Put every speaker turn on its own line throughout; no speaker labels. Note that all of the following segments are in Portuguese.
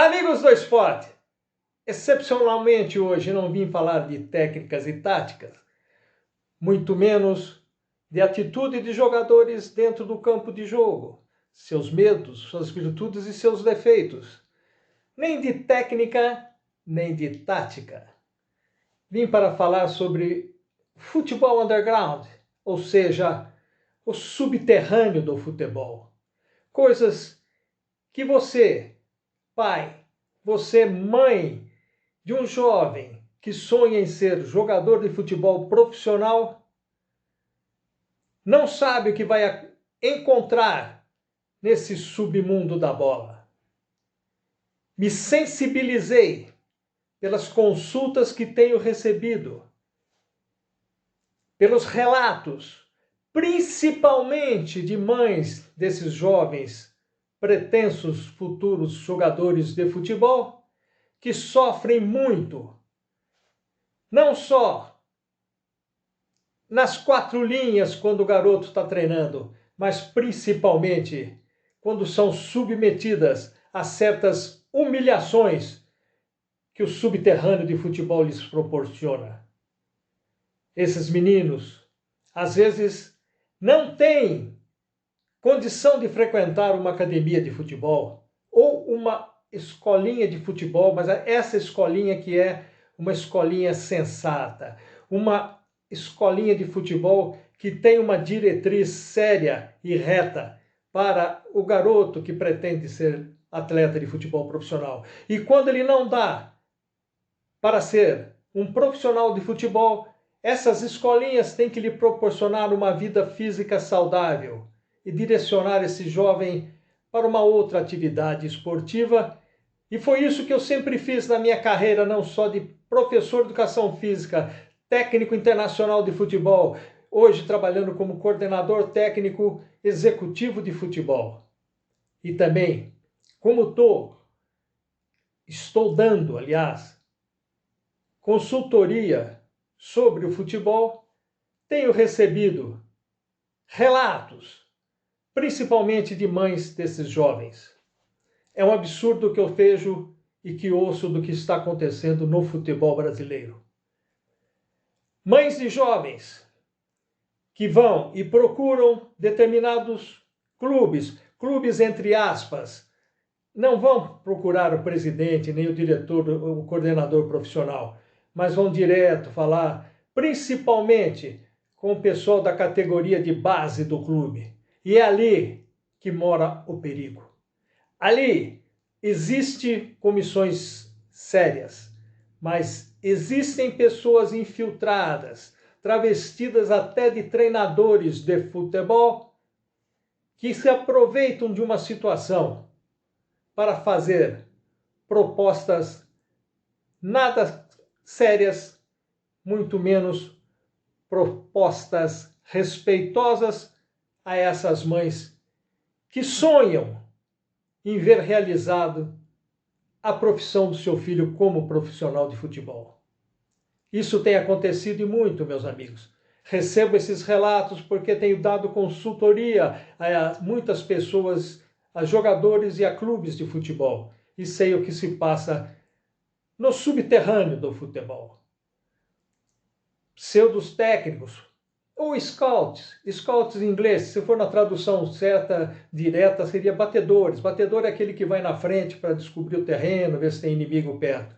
Amigos do esporte, excepcionalmente hoje não vim falar de técnicas e táticas, muito menos de atitude de jogadores dentro do campo de jogo, seus medos, suas virtudes e seus defeitos, nem de técnica, nem de tática. Vim para falar sobre futebol underground, ou seja, o subterrâneo do futebol. Coisas que você, pai, você, mãe de um jovem que sonha em ser jogador de futebol profissional, não sabe o que vai encontrar nesse submundo da bola. Me sensibilizei pelas consultas que tenho recebido, pelos relatos, principalmente de mães desses jovens pretensos futuros jogadores de futebol, que sofrem muito, não só nas quatro linhas quando o garoto está treinando, mas principalmente quando são submetidas a certas humilhações que o subterrâneo de futebol lhes proporciona. Esses meninos, às vezes, não têm condição de frequentar uma academia de futebol ou uma escolinha de futebol, mas essa escolinha que é uma escolinha sensata, uma escolinha de futebol que tem uma diretriz séria e reta para o garoto que pretende ser atleta de futebol profissional. E quando ele não dá para ser um profissional de futebol, essas escolinhas têm que lhe proporcionar uma vida física saudável e direcionar esse jovem para uma outra atividade esportiva. E foi isso que eu sempre fiz na minha carreira, não só de professor de educação física, técnico internacional de futebol, hoje trabalhando como coordenador técnico executivo de futebol. E também, como estou dando, aliás, consultoria sobre o futebol, tenho recebido relatos, principalmente de mães desses jovens. É um absurdo o que eu vejo e que ouço do que está acontecendo no futebol brasileiro. Mães de jovens que vão e procuram determinados clubes entre aspas, não vão procurar o presidente, nem o diretor, o coordenador profissional, mas vão direto falar, principalmente com o pessoal da categoria de base do clube. E é ali que mora o perigo. Ali existem comissões sérias, mas existem pessoas infiltradas, travestidas até de treinadores de futebol, que se aproveitam de uma situação para fazer propostas nada sérias, muito menos propostas respeitosas a essas mães que sonham em ver realizado a profissão do seu filho como profissional de futebol. Isso tem acontecido e muito, meus amigos. Recebo esses relatos porque tenho dado consultoria a muitas pessoas, a jogadores e a clubes de futebol, e sei o que se passa no subterrâneo do futebol. Pseudos técnicos, ou scouts em inglês, se for na tradução certa, direta, seria batedores. Batedor é aquele que vai na frente para descobrir o terreno, ver se tem inimigo perto.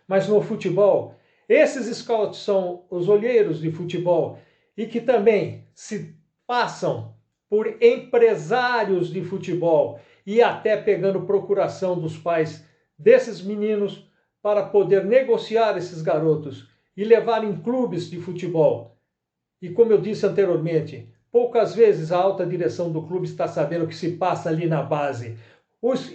Mas no futebol, esses scouts são os olheiros de futebol e que também se passam por empresários de futebol e até pegando procuração dos pais desses meninos para poder negociar esses garotos e levar em clubes de futebol. E como eu disse anteriormente, poucas vezes a alta direção do clube está sabendo o que se passa ali na base.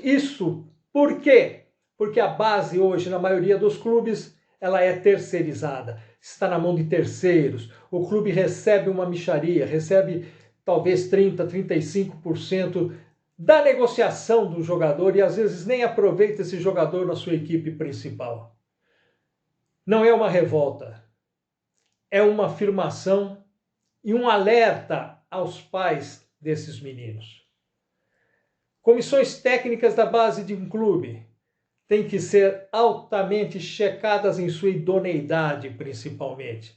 Isso por quê? Porque a base hoje, na maioria dos clubes, ela é terceirizada, está na mão de terceiros. O clube recebe uma mixaria, recebe talvez 30%, 35% da negociação do jogador e às vezes nem aproveita esse jogador na sua equipe principal. Não é uma revolta, é uma afirmação e um alerta aos pais desses meninos. Comissões técnicas da base de um clube têm que ser altamente checadas em sua idoneidade, principalmente.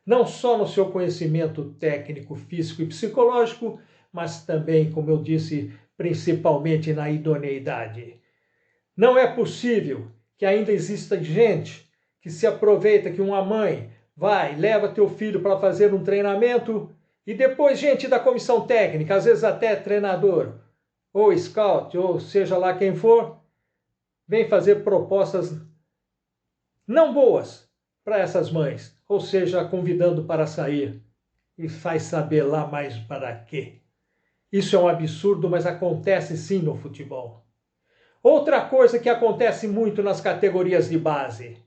Não só no seu conhecimento técnico, físico e psicológico, mas também, como eu disse, principalmente na idoneidade. Não é possível que ainda exista gente que se aproveita que uma mãe vai, leva teu filho para fazer um treinamento e depois gente da comissão técnica, às vezes até treinador, ou scout, ou seja lá quem for, vem fazer propostas não boas para essas mães, ou seja, convidando para sair e faz saber lá mais para quê. Isso é um absurdo, mas acontece sim no futebol. Outra coisa que acontece muito nas categorias de base: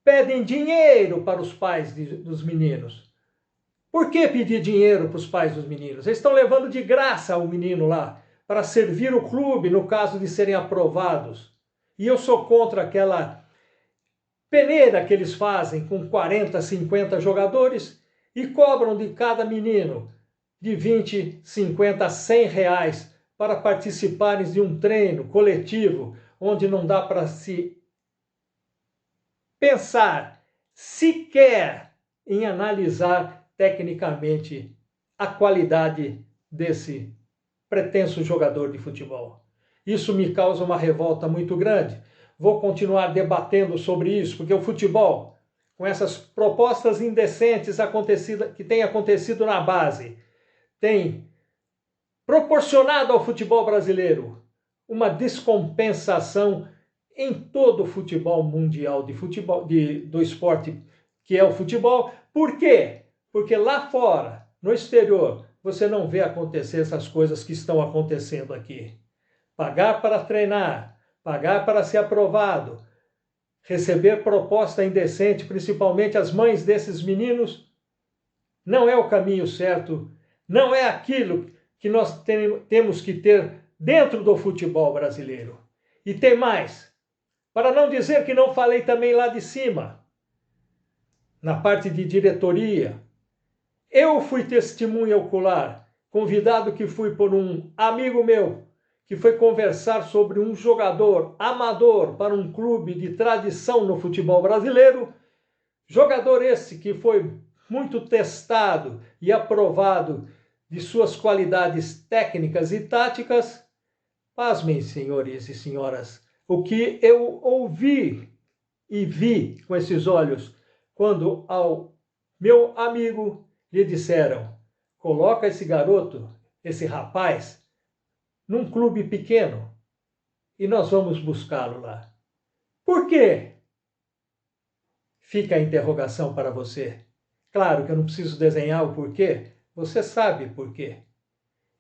pedem dinheiro para os pais dos meninos. Por que pedir dinheiro para os pais dos meninos? Eles estão levando de graça o menino lá para servir o clube no caso de serem aprovados. E eu sou contra aquela peneira que eles fazem com 40, 50 jogadores e cobram de cada menino de 20, 50, 100 reais para participarem de um treino coletivo onde não dá para se pensar sequer em analisar tecnicamente a qualidade desse pretenso jogador de futebol. Isso me causa uma revolta muito grande. Vou continuar debatendo sobre isso, porque o futebol, com essas propostas indecentes que têm acontecido na base, tem proporcionado ao futebol brasileiro uma descompensação em todo o futebol mundial do esporte que é o futebol. Por quê? Porque lá fora, no exterior, você não vê acontecer essas coisas que estão acontecendo aqui. Pagar para treinar, pagar para ser aprovado, receber proposta indecente, principalmente as mães desses meninos, não é o caminho certo, não é aquilo que nós temos que ter dentro do futebol brasileiro. E tem mais, para não dizer que não falei também lá de cima, na parte de diretoria. Eu fui testemunha ocular, convidado que fui por um amigo meu, que foi conversar sobre um jogador amador para um clube de tradição no futebol brasileiro. Jogador esse que foi muito testado e aprovado de suas qualidades técnicas e táticas. Pasmem, senhores e senhoras, o que eu ouvi e vi com esses olhos quando ao meu amigo lhe disseram: coloca esse garoto, esse rapaz, num clube pequeno e nós vamos buscá-lo lá. Por quê? Fica a interrogação para você. Claro que eu não preciso desenhar o porquê, você sabe por quê.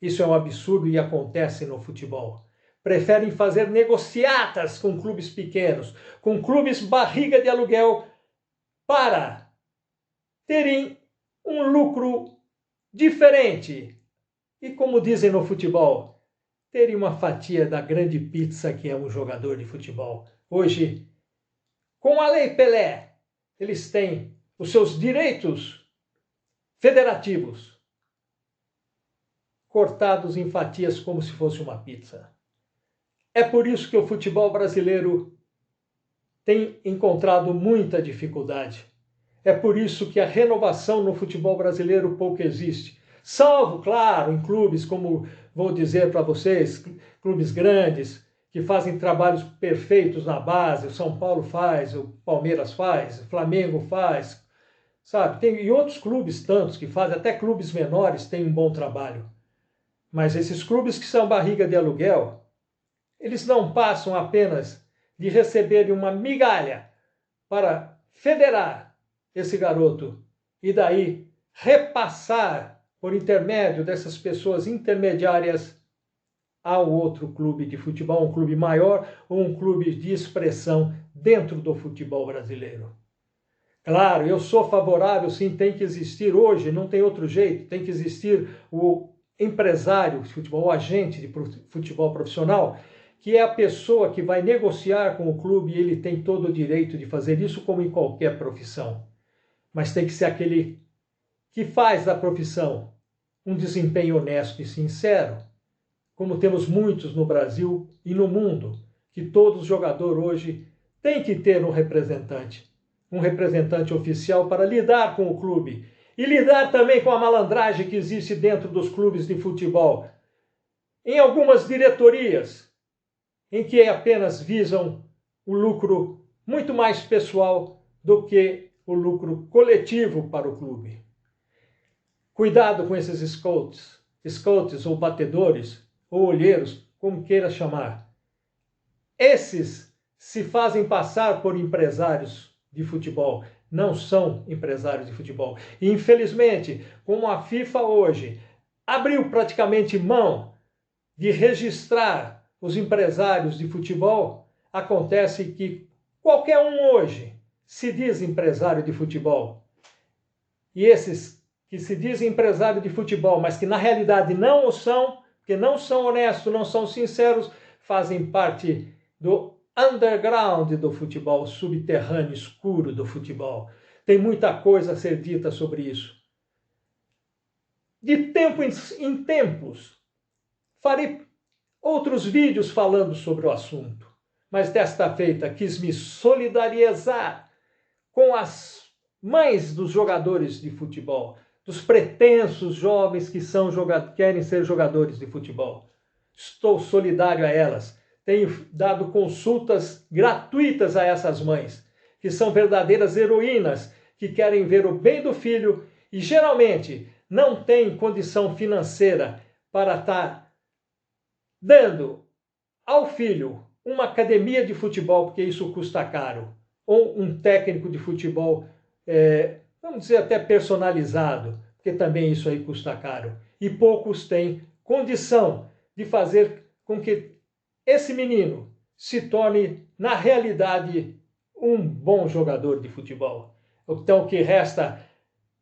Isso é um absurdo e acontece no futebol. Preferem fazer negociatas com clubes pequenos, com clubes barriga de aluguel, para terem um lucro diferente. E como dizem no futebol, terem uma fatia da grande pizza que é um jogador de futebol. Hoje, com a Lei Pelé, eles têm os seus direitos federativos cortados em fatias como se fosse uma pizza. É por isso que o futebol brasileiro tem encontrado muita dificuldade. É por isso que a renovação no futebol brasileiro pouco existe. Salvo, claro, em clubes como, vou dizer para vocês, clubes grandes, que fazem trabalhos perfeitos na base, o São Paulo faz, o Palmeiras faz, o Flamengo faz, sabe? E outros clubes tantos que fazem, até clubes menores têm um bom trabalho. Mas esses clubes que são barriga de aluguel, eles não passam apenas de receberem uma migalha para federar esse garoto e daí repassar por intermédio dessas pessoas intermediárias ao outro clube de futebol, um clube maior ou um clube de expressão dentro do futebol brasileiro. Claro, eu sou favorável, sim, tem que existir hoje, não tem outro jeito, tem que existir o empresário de futebol, o agente de futebol profissional, que é a pessoa que vai negociar com o clube e ele tem todo o direito de fazer isso como em qualquer profissão. Mas tem que ser aquele que faz da profissão um desempenho honesto e sincero, como temos muitos no Brasil e no mundo, que todo jogador hoje tem que ter um representante oficial para lidar com o clube e lidar também com a malandragem que existe dentro dos clubes de futebol. Em algumas diretorias, em que apenas visam o lucro muito mais pessoal do que o lucro coletivo para o clube. Cuidado com esses scouts ou batedores, ou olheiros, como queira chamar. Esses se fazem passar por empresários de futebol, não são empresários de futebol. E, infelizmente, como a FIFA hoje abriu praticamente mão de registrar os empresários de futebol, acontece que qualquer um hoje se diz empresário de futebol. E esses que se dizem empresário de futebol, mas que na realidade não o são, porque não são honestos, não são sinceros, fazem parte do underground do futebol, subterrâneo, escuro do futebol. Tem muita coisa a ser dita sobre isso. De tempo em tempos, farei outros vídeos falando sobre o assunto, mas desta feita quis me solidarizar com as mães dos jogadores de futebol, dos pretensos jovens que querem ser jogadores de futebol. Estou solidário a elas. Tenho dado consultas gratuitas a essas mães, que são verdadeiras heroínas, que querem ver o bem do filho e geralmente não têm condição financeira para estar dando ao filho uma academia de futebol, porque isso custa caro, ou um técnico de futebol, vamos dizer até personalizado, porque também isso aí custa caro. E poucos têm condição de fazer com que esse menino se torne, na realidade, um bom jogador de futebol. Então, o que resta,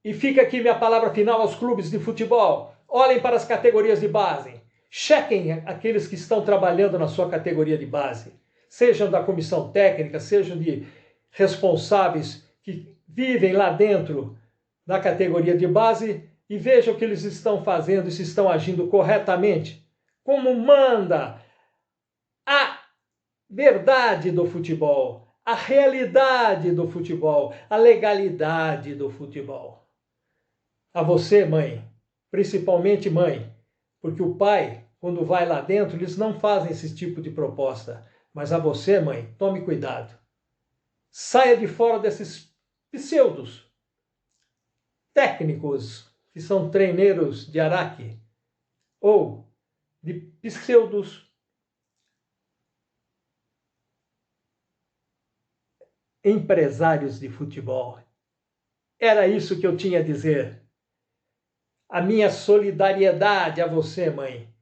e fica aqui minha palavra final aos clubes de futebol: olhem para as categorias de base, chequem aqueles que estão trabalhando na sua categoria de base, sejam da comissão técnica, sejam de responsáveis que vivem lá dentro da categoria de base, e vejam o que eles estão fazendo e se estão agindo corretamente, como manda a verdade do futebol, a realidade do futebol, a legalidade do futebol. A você, mãe, principalmente mãe, porque o pai, quando vai lá dentro, eles não fazem esse tipo de proposta. Mas a você, mãe, tome cuidado. Saia de fora desses pseudos técnicos que são treineiros de Araque ou de pseudos empresários de futebol. Era isso que eu tinha a dizer. A minha solidariedade a você, mãe,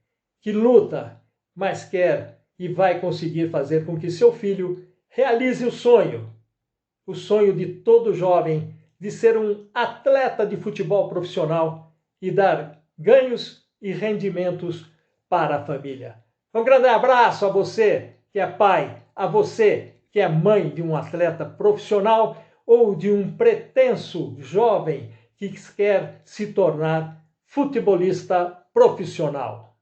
que luta, mas quer e vai conseguir fazer com que seu filho realize o sonho de todo jovem de ser um atleta de futebol profissional e dar ganhos e rendimentos para a família. Um grande abraço a você que é pai, a você que é mãe de um atleta profissional ou de um pretenso jovem que quer se tornar futebolista profissional.